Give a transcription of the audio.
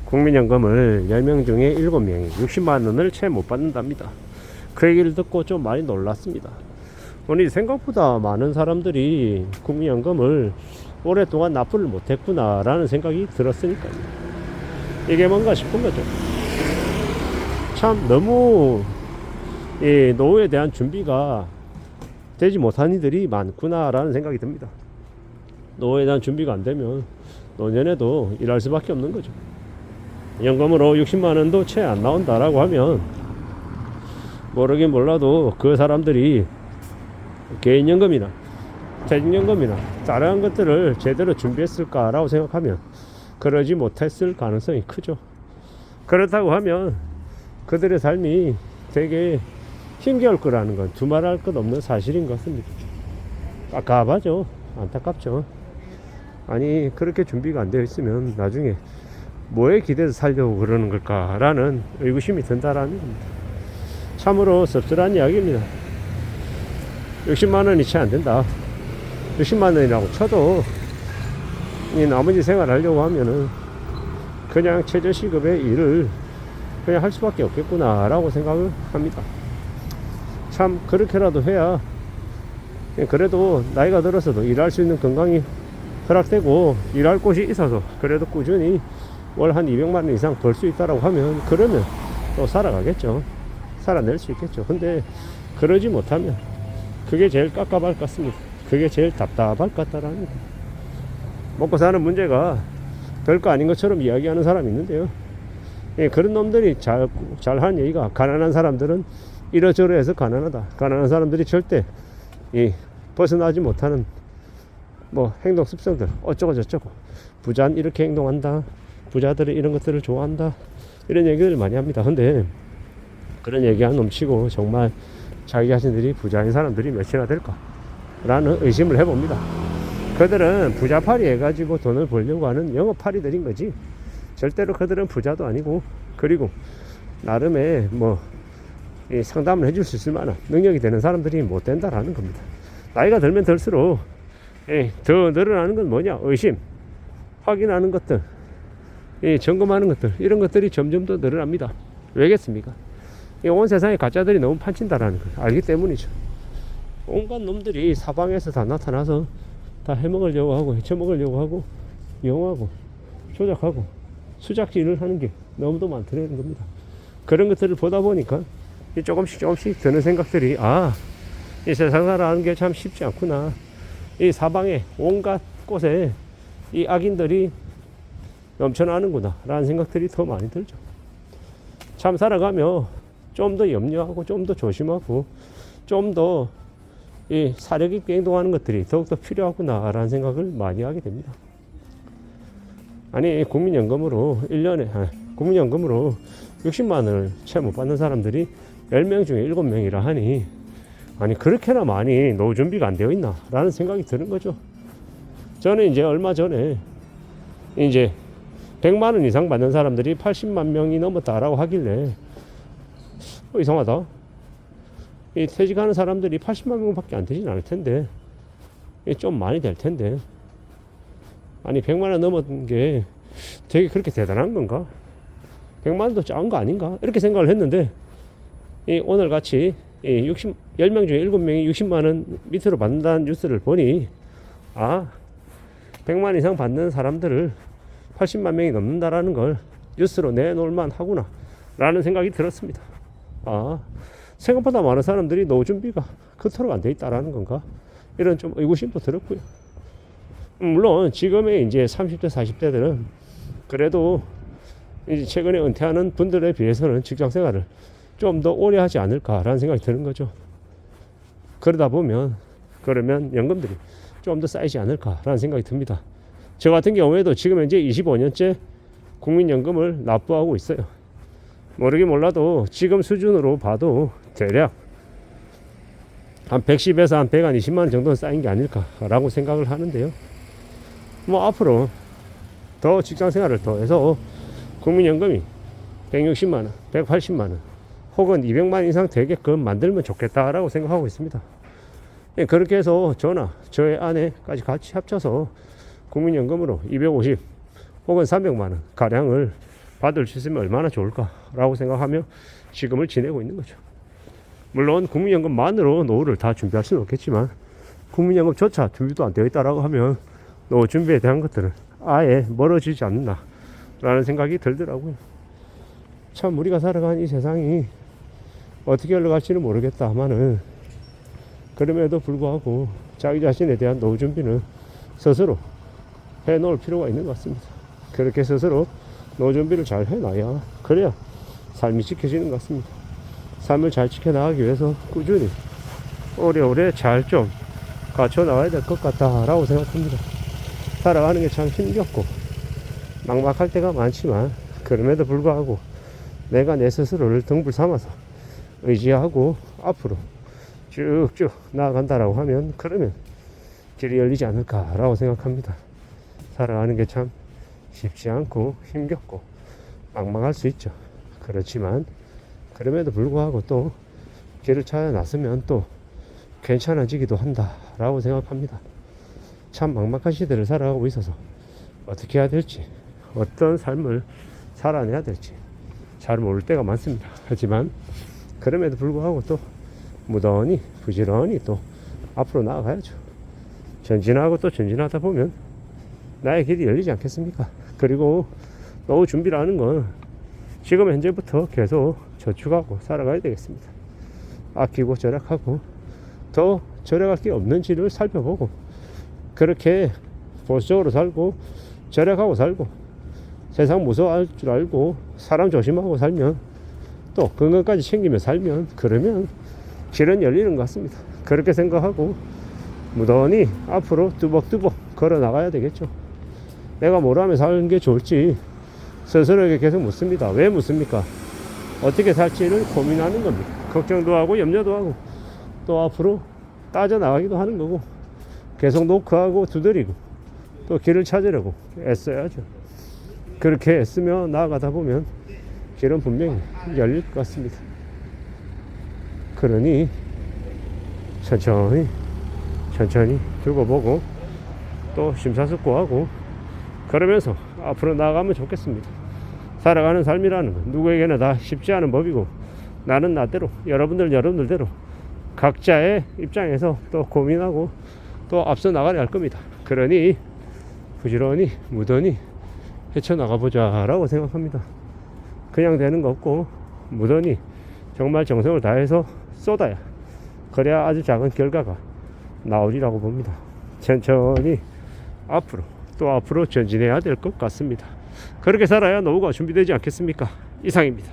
국민연금을 10명 중에 7명이 60만원을 채 못 받는답니다. 그 얘기를 듣고 좀 많이 놀랐습니다. 아니, 생각보다 많은 사람들이 국민연금을 오랫동안 납부를 못했구나 라는 생각이 들었으니까요. 이게 뭔가 싶은 거죠. 참 너무 이 노후에 대한 준비가 되지 못한 이들이 많구나 라는 생각이 듭니다. 노후에 대한 준비가 안 되면 노년에도 일할 수밖에 없는 거죠. 연금으로 60만원도 채 안 나온다라고 하면 모르긴 몰라도 그 사람들이 개인연금이나 퇴직연금이나 다른 것들을 제대로 준비했을까라고 생각하면 그러지 못했을 가능성이 크죠. 그렇다고 하면 그들의 삶이 되게 힘겨울 거라는 건 두말할 것 없는 사실인 것 같습니다. 깝깝하죠. 안타깝죠. 아니, 그렇게 준비가 안 되어 있으면 나중에 뭐에 기대서 살려고 그러는 걸까라는 의구심이 든다라는 겁니다. 참으로 씁쓸한 이야기입니다. 60만원이 채 안 된다. 60만원이라고 쳐도 이 나머지 생활하려고 하면은 그냥 최저시급의 일을 그냥 할 수밖에 없겠구나 라고 생각을 합니다. 참 그렇게라도 해야 그래도 나이가 들어서도 일할 수 있는 건강이 허락되고 일할 곳이 있어서 그래도 꾸준히 월 한 200만원 이상 벌 수 있다라고 하면 그러면 또 살아가겠죠. 살아낼 수 있겠죠. 근데 그러지 못하면 그게 제일 깝깝할 것 같습니다. 그게 제일 답답할 것 같다라는 거. 먹고 사는 문제가 별거 아닌 것처럼 이야기하는 사람이 있는데요. 예, 그런 놈들이 잘하는 얘기가 가난한 사람들은 이러저러해서 가난하다. 가난한 사람들이 절대 벗어나지 못하는 뭐 행동 습성들 어쩌고 저쩌고 부자는 이렇게 행동한다. 부자들은 이런 것들을 좋아한다. 이런 얘기를 많이 합니다. 근데 그런 얘기하는 놈치고 정말 자기 자신들이 부자인 사람들이 몇이나 될까 라는 의심을 해봅니다. 그들은 부자팔이 해가지고 돈을 벌려고 하는 영업팔이들인 거지 절대로 그들은 부자도 아니고 그리고 나름의 뭐 상담을 해줄 수 있을 만한 능력이 되는 사람들이 못 된다라는 겁니다. 나이가 들면 들수록 더 늘어나는 건 뭐냐? 의심, 확인하는 것들, 점검하는 것들 이런 것들이 점점 더 늘어납니다. 왜겠습니까? 온 세상에 가짜들이 너무 판친다라는 걸 알기 때문이죠. 온갖 놈들이 사방에서 다 나타나서 다 해먹으려고 하고 해쳐먹으려고 하고 이용하고 조작하고 수작질을 하는 게 너무도 많다는 겁니다. 그런 것들을 보다 보니까 조금씩 드는 생각들이 이 세상 살아가는 게 참 쉽지 않구나. 이 사방에 온갖 곳에 이 악인들이 넘쳐나는구나 라는 생각들이 더 많이 들죠. 참 살아가며 좀 더 염려하고 좀 더 조심하고 좀 더 사력 있게 행동하는 것들이 더욱더 필요하구나 라는 생각을 많이 하게 됩니다. 아니, 국민연금으로 60만원을 채 못 받는 사람들이 10명 중에 7명이라 하니 아니 그렇게나 많이 노후 준비가 안 되어 있나 라는 생각이 드는 거죠. 저는 이제 얼마 전에 이제 100만원 이상 받는 사람들이 80만 명이 넘었다라고 하길래 이상하다. 이 퇴직하는 사람들이 80만 명밖에 안 되진 않을 텐데 좀 많이 될 텐데 아니 100만원 넘은 게 되게 그렇게 대단한 건가? 100만원도 작은 거 아닌가? 이렇게 생각을 했는데 오늘 같이 10명 중에 7명이 60만원 밑으로 받는다는 뉴스를 보니 100만 이상 받는 사람들을 80만 명이 넘는다라는 걸 뉴스로 내놓을만 하구나 라는 생각이 들었습니다. 생각보다 많은 사람들이 노후 준비가 그토록 안 돼 있다라는 건가? 이런 좀 의구심도 들었고요. 물론 지금의 이제 30대 40대들은 그래도 이제 최근에 은퇴하는 분들에 비해서는 직장 생활을 좀 더 오래 하지 않을까라는 생각이 드는 거죠. 그러다 보면 그러면 연금들이 좀 더 쌓이지 않을까라는 생각이 듭니다. 저 같은 경우에도 지금 현재 25년째 국민연금을 납부하고 있어요. 모르긴 몰라도 지금 수준으로 봐도 대략 한 110에서 한 120만원 정도는 쌓인 게 아닐까라고 생각을 하는데요. 뭐 앞으로 더 직장 생활을 더 해서 국민연금이 160만원, 180만원 혹은 200만원 이상 되게끔 만들면 좋겠다라고 생각하고 있습니다. 그렇게 해서 저나 저의 아내까지 같이 합쳐서 국민연금으로 250 혹은 300만원 가량을 받을 수 있으면 얼마나 좋을까라고 생각하며 지금을 지내고 있는 거죠. 물론 국민연금만으로 노후를 다 준비할 수는 없겠지만 국민연금조차 준비도 안 되어 있다라고 하면 노후 준비에 대한 것들은 아예 멀어지지 않나 라는 생각이 들더라고요. 참 우리가 살아가는 이 세상이 어떻게 흘러갈지는 모르겠다마는 그럼에도 불구하고 자기 자신에 대한 노후 준비는 스스로 해놓을 필요가 있는 것 같습니다. 그렇게 스스로 노후 준비를 잘 해놔야 그래야 삶이 지켜지는 것 같습니다. 삶을 잘 지켜나가기 위해서 꾸준히 오래오래 잘 좀 갖춰 나가야 될 것 같다라고 생각합니다. 살아가는 게 참 힘겹고 막막할 때가 많지만 그럼에도 불구하고 내가 내 스스로를 등불 삼아서 의지하고 앞으로 쭉쭉 나아간다라고 하면 그러면 길이 열리지 않을까라고 생각합니다. 살아가는 게 참 쉽지 않고 힘겹고 막막할 수 있죠. 그렇지만 그럼에도 불구하고 또 길을 찾아 나서면 또 괜찮아지기도 한다라고 생각합니다. 참 막막한 시대를 살아가고 있어서 어떻게 해야 될지 어떤 삶을 살아내야 될지 잘 모를 때가 많습니다. 하지만 그럼에도 불구하고 또 무던히 부지런히 또 앞으로 나아가야죠. 전진하고 또 전진하다 보면 나의 길이 열리지 않겠습니까? 그리고 노후 준비라는 건 지금 현재부터 계속 저축하고 살아가야 되겠습니다. 아끼고 절약하고 더 절약할 게 없는지를 살펴보고 그렇게 보수적으로 살고 절약하고 살고 세상 무서워할 줄 알고 사람 조심하고 살면 또 건강까지 챙기며 살면 그러면 길은 열리는 것 같습니다. 그렇게 생각하고 무던히 앞으로 뚜벅뚜벅 걸어 나가야 되겠죠. 내가 뭘 하면 사는 게 좋을지 스스로에게 계속 묻습니다. 왜 묻습니까? 어떻게 살지를 고민하는 겁니다. 걱정도 하고 염려도 하고 또 앞으로 따져나가기도 하는 거고 계속 노크하고 두드리고 또 길을 찾으려고 애써야죠. 그렇게 애쓰며 나아가다 보면 길은 분명히 열릴 것 같습니다. 그러니 천천히 두고 보고 또 심사숙고하고 그러면서 앞으로 나아가면 좋겠습니다. 살아가는 삶이라는 건 누구에게나 다 쉽지 않은 법이고 나는 나대로 여러분들대로 각자의 입장에서 또 고민하고 또 앞서 나가야 할 겁니다. 그러니 부지런히 무던히 헤쳐나가보자 라고 생각합니다. 그냥 되는 거 없고 무던히 정말 정성을 다해서 쏟아야 그래야 아주 작은 결과가 나오리라고 봅니다. 천천히 앞으로 전진해야 될 것 같습니다. 그렇게 살아야 노후가 준비되지 않겠습니까? 이상입니다.